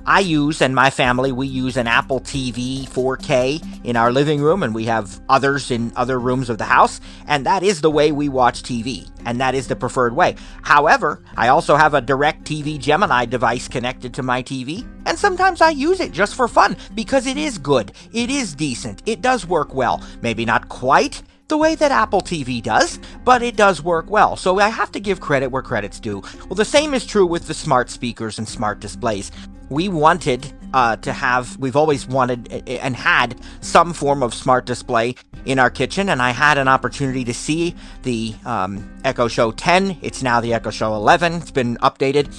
I use, and my family, we use an Apple TV 4K in our living room, and we have others in other rooms of the house, and that is the way we watch TV, and that is the preferred way. However, I also have a DirecTV Gemini device connected to my TV, and sometimes I use it just for fun, because it is good, it is decent, it does work well. Maybe not quite the way that Apple TV does, but it does work well. So I have to give credit where credit's due. Well, the same is true with the smart speakers and smart displays. We've always wanted and had some form of smart display in our kitchen, and I had an opportunity to see the Echo Show 10. It's now the Echo Show 11. It's been updated.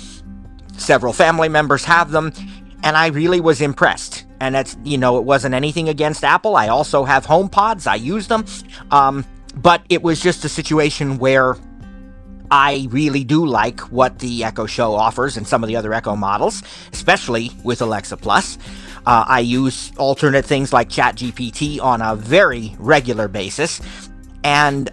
Several family members have them, and I really was impressed. And that's, it wasn't anything against Apple. I also have HomePods. I use them. But it was just a situation where I really do like what the Echo Show offers and some of the other Echo models, especially with Alexa Plus. I use alternate things like ChatGPT on a very regular basis. And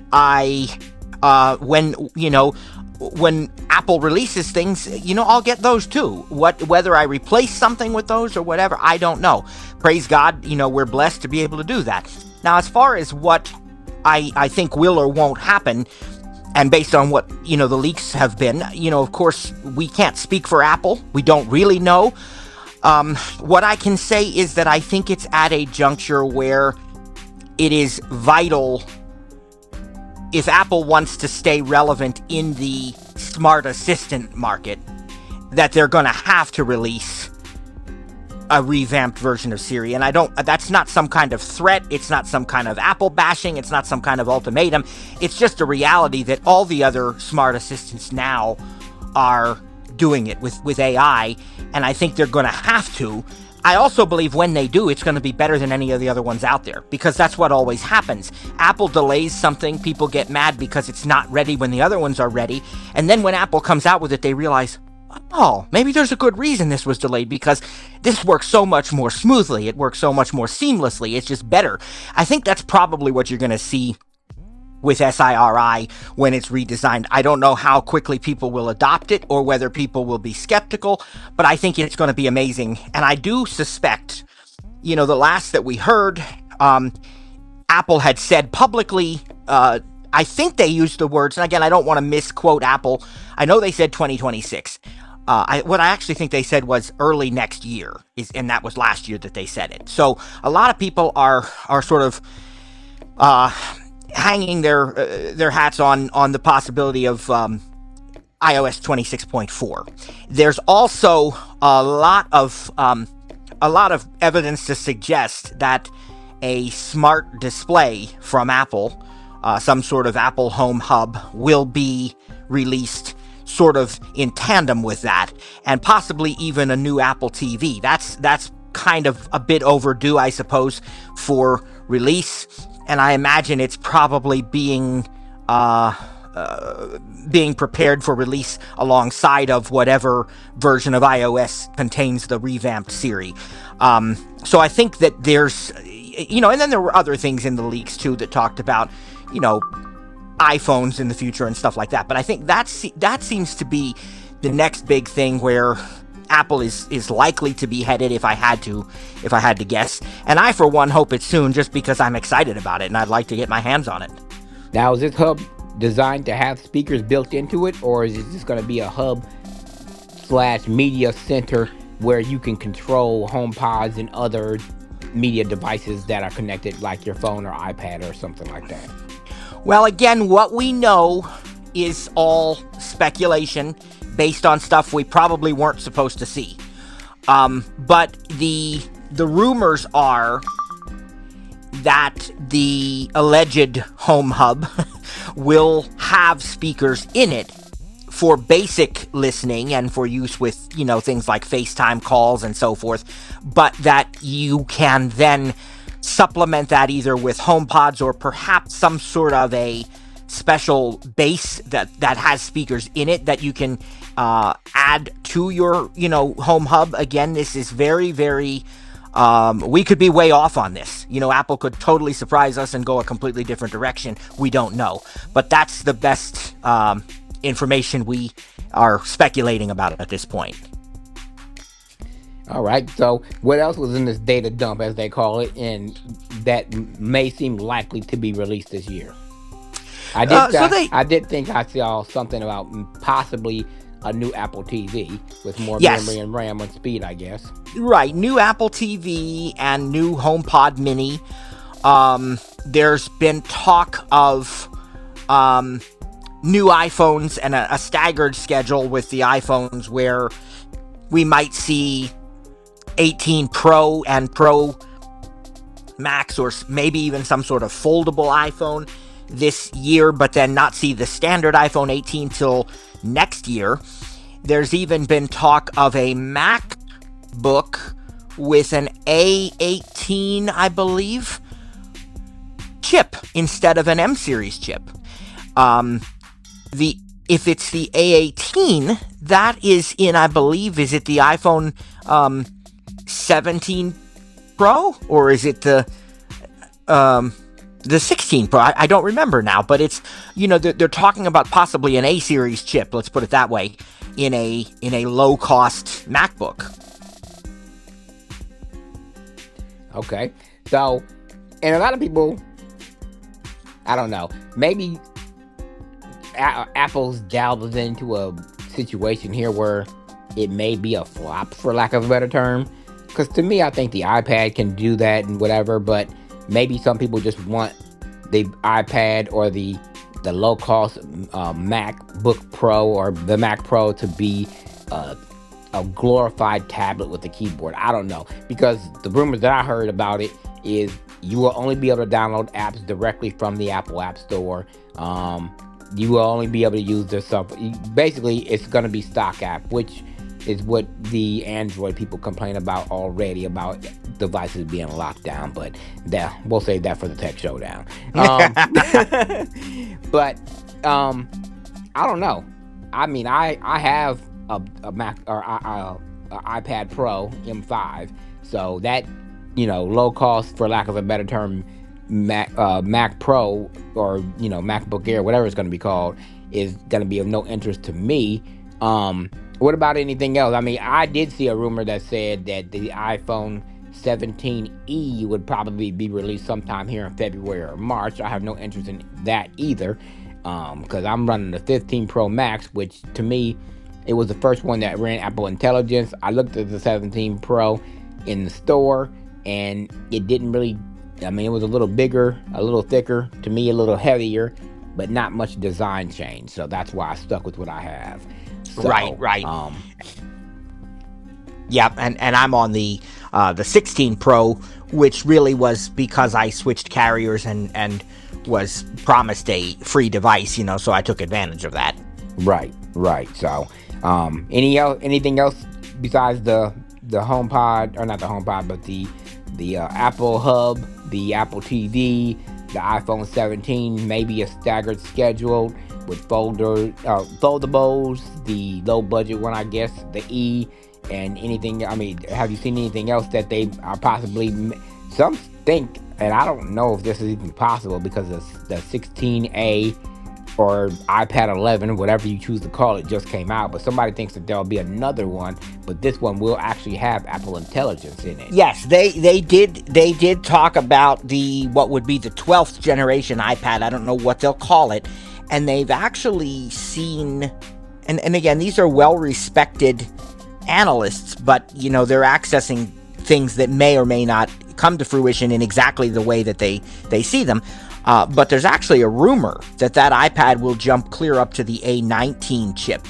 when Apple releases things, I'll get those too. Whether I replace something with those or whatever, I don't know. Praise God, we're blessed to be able to do that. Now, as far as what I think will or won't happen, and based on what, the leaks have been, of course, we can't speak for Apple. We don't really know. What I can say is that I think it's at a juncture where it is vital, if Apple wants to stay relevant in the smart assistant market, that they're going to have to release a revamped version of Siri. And that's not some kind of threat. It's not some kind of Apple bashing. It's not some kind of ultimatum. It's just a reality that all the other smart assistants now are doing it with AI. And I think they're going to have to. I also believe when they do, it's going to be better than any of the other ones out there, because that's what always happens. Apple delays something, people get mad because it's not ready when the other ones are ready, and then when Apple comes out with it, they realize, oh, maybe there's a good reason this was delayed, because this works so much more smoothly, it works so much more seamlessly, it's just better. I think that's probably what you're going to see with SIRI when it's redesigned. I don't know how quickly people will adopt it or whether people will be skeptical, but I think it's going to be amazing. And I do suspect, the last that we heard, Apple had said publicly, I think they used the words, and again, I don't want to misquote Apple. I know they said 2026. What I actually think they said was early next year, and that was last year that they said it. So a lot of people are sort of hanging their hats on the possibility of iOS 26.4. There's also a lot of evidence to suggest that a smart display from Apple, some sort of Apple Home Hub, will be released sort of in tandem with that, and possibly even a new Apple TV. That's kind of a bit overdue, I suppose, for release. And I imagine it's probably being prepared for release alongside of whatever version of iOS contains the revamped Siri. So I think that there's, and then there were other things in the leaks too that talked about, iPhones in the future and stuff like that. But I think that seems to be the next big thing where Apple is likely to be headed, if I had to guess. And I, for one, hope it's soon, just because I'm excited about it and I'd like to get my hands on it. Now, is this hub designed to have speakers built into it, or is it just going to be a hub/media center where you can control HomePods and other media devices that are connected, like your phone or iPad or something like that? Well, again, what we know is all speculation based on stuff we probably weren't supposed to see. But the rumors are that the alleged Home Hub will have speakers in it for basic listening and for use with, things like FaceTime calls and so forth, but that you can then supplement that either with HomePods or perhaps some sort of a special base that has speakers in it that you can add to your, Home Hub. Again, this is very, very, we could be way off on this. Apple could totally surprise us and go a completely different direction. We don't know. But that's the best information we are speculating about at this point. All right. So, what else was in this data dump, as they call it, and that may seem likely to be released this year? So they I did think I saw something about possibly a new Apple TV with more memory Yes, and RAM and speed, I guess. right, new Apple TV and new HomePod Mini. There's been talk of new iPhones and a staggered schedule with the iPhones where we might see 18 Pro and Pro Max, or maybe even some sort of foldable iPhone this year, but then not see the standard iPhone 18 till next year. There's even been talk of a MacBook with an A18, I believe, chip instead of an M series chip. If it's the A18, that is in, I believe, is it the iPhone 17 Pro, or is it the 16 Pro? I don't remember now, but it's, they're talking about possibly an A series chip. Let's put it that way, in a low cost MacBook. Okay. So, and a lot of people, I don't know, maybe Apple's delved into a situation here where it may be a flop, for lack of a better term. Because to me, I think the iPad can do that and whatever, but maybe some people just want the iPad or the low cost MacBook Pro or the Mac Pro to be a glorified tablet with a keyboard. I don't know, because the rumors that I heard about it is you will only be able to download apps directly from the Apple App Store. You will only be able to use their stuff. Basically, it's going to be stock app, which is what the Android people complain about already, about devices being locked down. But we'll save that for the tech showdown. But I don't know. I mean, I have a Mac or a iPad Pro M5, so that, low cost, for lack of a better term, Mac Pro, or MacBook Air, whatever it's going to be called, is going to be of no interest to me. What about anything else? I mean, I did see a rumor that said that the iPhone 17e would probably be released sometime here in February or March. I have no interest in that either, because I'm running the 15 Pro Max, which to me, it was the first one that ran Apple Intelligence. I looked at the 17 Pro in the store, and it didn't really, I mean, it was a little bigger, a little thicker, to me a little heavier, but not much design change. So that's why I stuck with what I have. So, Right. Yeah, and I'm on the 16 Pro, which really was because I switched carriers and was promised a free device, so I took advantage of that. Right. So, anything else besides the HomePod, or not the HomePod, but the Apple Hub, the Apple TV, the iPhone 17, maybe a staggered schedule with foldables, the low budget one, I guess, the E, and anything. I mean, have you seen anything else that they are possibly? Some think, and I don't know if this is even possible, because the 16A or iPad 11, whatever you choose to call it, just came out. But somebody thinks that there'll be another one, but this one will actually have Apple Intelligence in it. Yes, they did talk about what would be the 12th generation iPad. I don't know what they'll call it. And they've actually seen, and again, these are well-respected analysts, but, they're accessing things that may or may not come to fruition in exactly the way that they see them. But there's actually a rumor that iPad will jump clear up to the A19 chip,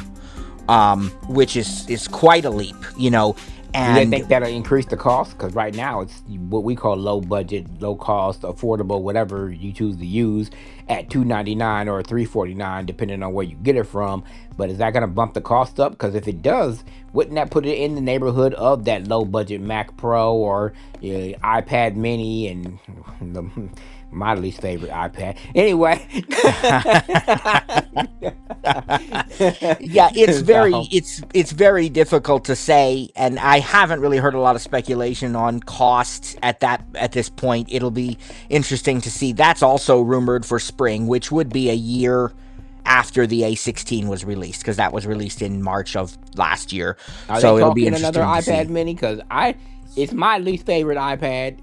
which is quite a leap, And do they think that'll increase the cost? Because right now it's what we call low budget, low cost, affordable, whatever you choose to use, at $299 or $349, depending on where you get it from. But is that going to bump the cost up? Because if it does, wouldn't that put it in the neighborhood of that low budget Mac Pro or iPad Mini and my least favorite iPad? Anyway. Yeah, it's very difficult to say, and I haven't really heard a lot of speculation on cost at this point. It'll be interesting to see. That's also rumored for spring, which would be a year after the A16 was released, because that was released in March of last year. Are they So it'll be talking another interesting to iPad see. Mini? Because it's my least favorite iPad.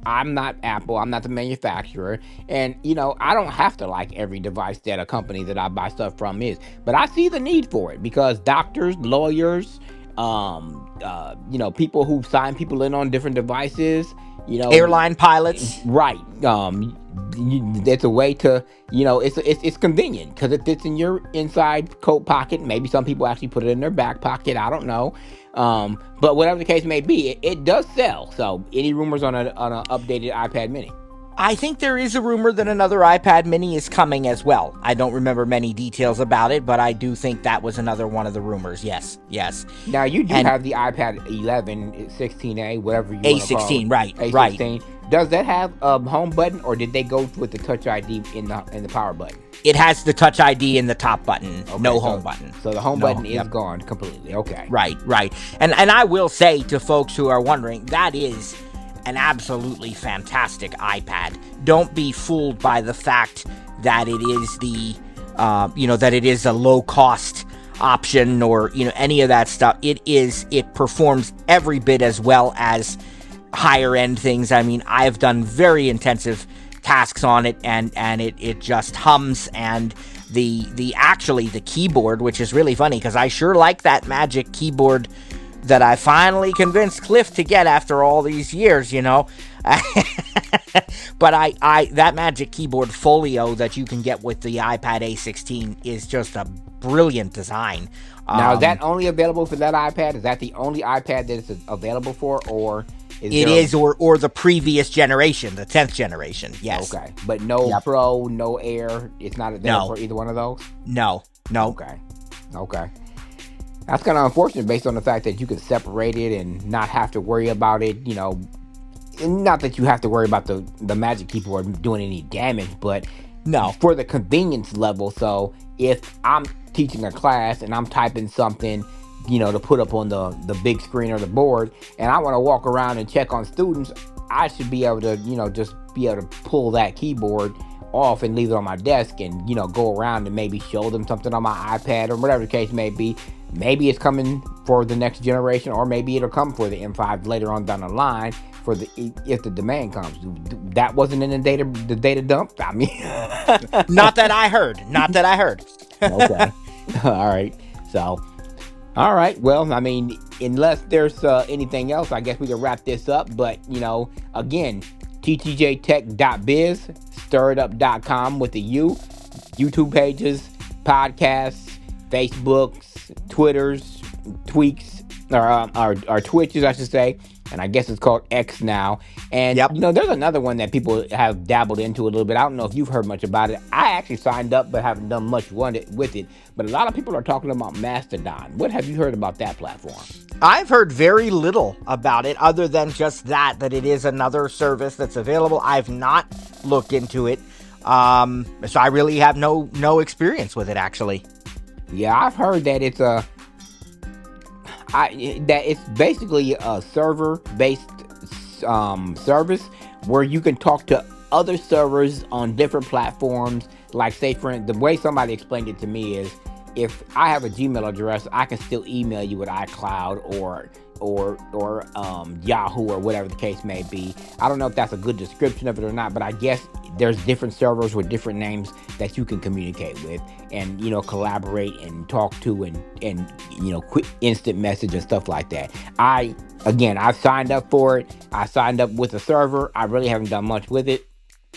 I'm not Apple. I'm not the manufacturer, and I don't have to like every device that a company that I buy stuff from is. But I see the need for it because doctors, lawyers, people who sign people in on different devices, Airline pilots. right. It's a way to, it's convenient because it fits in your inside coat pocket. Maybe some people actually put it in their back pocket. I don't know. But whatever the case may be, it does sell. So, any rumors on an updated iPad Mini? I think there is a rumor that another iPad mini is coming as well. I don't remember many details about it, but I do think that was another one of the rumors. Yes, yes. Now, you do And have the iPad 11, 16A, whatever you want to call it. A16, right, A16. Does that have a home button, or did they go with the Touch ID in the power button? It has the Touch ID in the top button, Okay, no home button. So the home No, button is yep. gone completely. Okay. Right, right. And I will say to folks who are wondering, that is an absolutely fantastic iPad. Don't be fooled by the fact that it is that it is a low cost option or, any of that stuff. It performs every bit as well as higher end things. I mean, I've done very intensive tasks on it and it just hums. And the keyboard, which is really funny because I sure like that Magic Keyboard that I finally convinced Cliff to get after all these years, But that Magic Keyboard Folio that you can get with the iPad A16 is just a brilliant design. Now, is that only available for that iPad? Is that the only iPad that it's available for, or or the previous generation, the 10th generation? Yes. Okay, but no Pro, no Air. It's not available for either one of those. No. Okay. That's kind of unfortunate based on the fact that you can separate it and not have to worry about it, not that you have to worry about the Magic Keyboard doing any damage, but no, for the convenience level. So if I'm teaching a class and I'm typing something, to put up on the big screen or the board, and I want to walk around and check on students, I should be able to, just be able to pull that keyboard off and leave it on my desk and, go around and maybe show them something on my iPad or whatever the case may be. Maybe it's coming for the next generation, or maybe it'll come for the M5 later on down the line if the demand comes. That wasn't in the data dump. I mean, not that I heard. Okay. All right. So, all right. Well, I mean, unless there's anything else, I guess we can wrap this up. But, again, ttjtech.biz, stiritup.com with the U, YouTube pages, podcasts, Facebooks, Twitters, tweaks, or Twitches, I should say. And I guess it's called X now. And, there's another one that people have dabbled into a little bit. I don't know if you've heard much about it. I actually signed up but haven't done much with it. But a lot of people are talking about Mastodon. What have you heard about that platform? I've heard very little about it other than just that it is another service that's available. I've not looked into it. So I really have no experience with it, actually. Yeah, I've heard that it's basically a server-based service where you can talk to other servers on different platforms. Like, say, for the way somebody explained it to me is, if I have a Gmail address, I can still email you with iCloud or Yahoo or whatever the case may be. I don't know if that's a good description of it or not, but I guess there's different servers with different names that you can communicate with and, collaborate and talk to and quick instant message and stuff like that. I've signed up for it. I signed up with a server. I really haven't done much with it,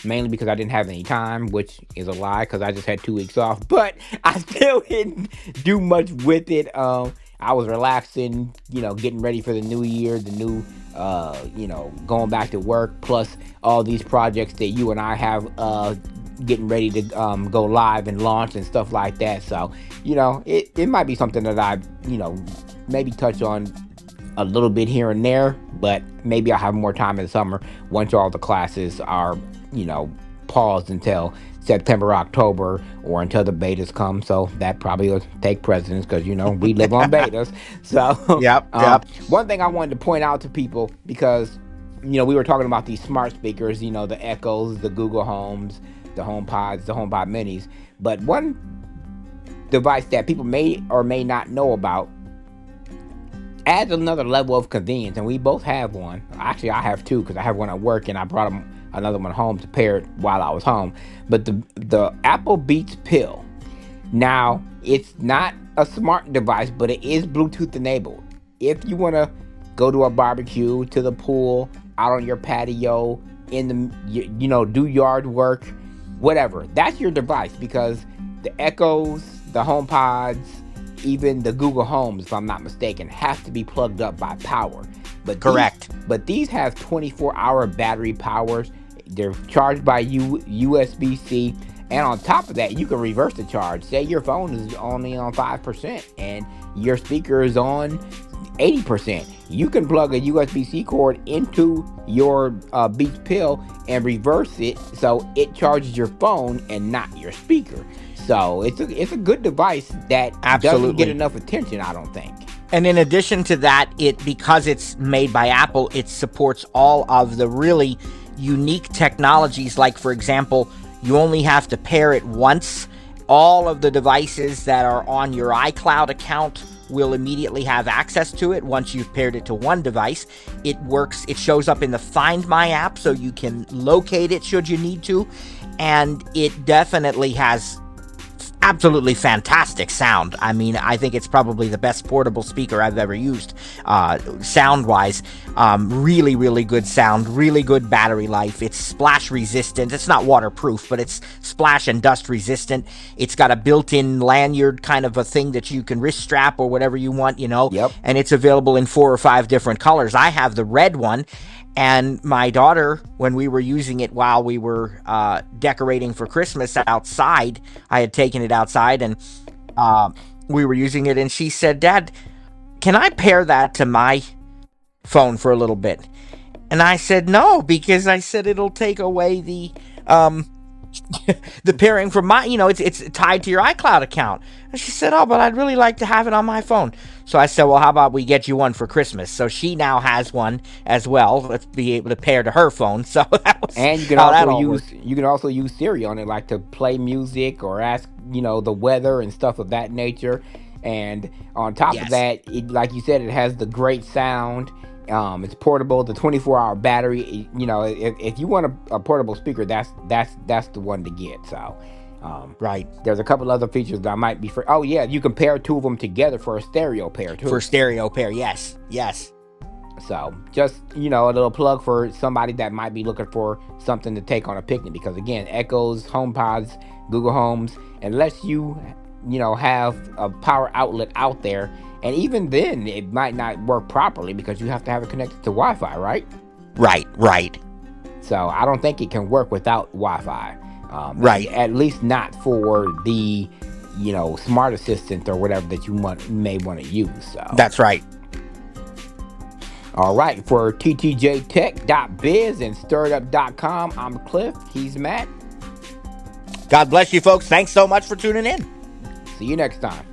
mainly because I didn't have any time, which is a lie because I just had 2 weeks off, but I still didn't do much with it. I was relaxing, getting ready for the new year, the new, going back to work, plus all these projects that you and I have getting ready to go live and launch and stuff like that. So, it might be something that I, maybe touch on a little bit here and there, but maybe I'll have more time in the summer once all the classes are, paused until September, October, or until the betas come. So that probably will take precedence because, we live on betas. So Yep. One thing I wanted to point out to people, because, we were talking about these smart speakers, the Echoes, the Google Homes, the HomePods, the HomePod Minis. But one device that people may or may not know about adds another level of convenience, and we both have one. Actually, I have two because I have one at work, and I brought another one home to pair it while I was home. But the Apple Beats Pill. Now, it's not a smart device, but it is Bluetooth enabled. If you want to go to a barbecue, to the pool, out on your patio, in the do yard work, whatever, that's your device, because the Echoes, the HomePods, even the Google Homes, if I'm not mistaken, have to be plugged up by power. But Correct. These have 24-hour battery powers. They're charged by USB-C. And on top of that, you can reverse the charge. Say your phone is only on 5% and your speaker is on 80%. You can plug a USB-C cord into your Beats Pill and reverse it so it charges your phone and not your speaker. So it's a good device that doesn't get enough attention, I don't think. And in addition to that, because it's made by Apple, it supports all of the really unique technologies. Like, for example, you only have to pair it once. All of the devices that are on your iCloud account will immediately have access to it once you've paired it to one device. It works, it shows up in the Find My app, so you can locate it should you need to. And it definitely has absolutely fantastic sound. I mean, I think it's probably the best portable speaker I've ever used, sound-wise. Really, really good sound, really good battery life. It's splash resistant. It's not waterproof, but it's splash and dust resistant. It's got a built-in lanyard kind of a thing that you can wrist strap or whatever you want, Yep. And it's available in 4 or 5 different colors. I have the red one. And my daughter, when we were using it while we were decorating for Christmas outside, I had taken it outside and we were using it, and she said, "Dad, can I pair that to my phone for a little bit?" And I said, "No," because I said it'll take away the the pairing from my, it's tied to your iCloud account. And she said, "Oh, but I'd really like to have it on my phone." So I said, "Well, how about we get you one for Christmas?" So she now has one as well. Let's be able to pair to her phone. So that was, and you can also use Siri on it, like to play music or ask the weather and stuff of that nature. And on top of that, like you said, it has the great sound. It's portable. The 24-hour battery. If you want a portable speaker, that's the one to get. So, right. There's a couple other features that might be for. Oh yeah, you can pair two of them together for a stereo pair too. For stereo pair, yes. So just a little plug for somebody that might be looking for something to take on a picnic, because again, Echoes, HomePods, Google Homes, unless you have a power outlet out there. And even then, it might not work properly because you have to have it connected to Wi-Fi, right? Right. So I don't think it can work without Wi-Fi. Right. At least not for the, smart assistant or whatever that you may want to use. So that's right. All right. For ttjtech.biz and stirredup.com, I'm Cliff. He's Matt. God bless you, folks. Thanks so much for tuning in. See you next time.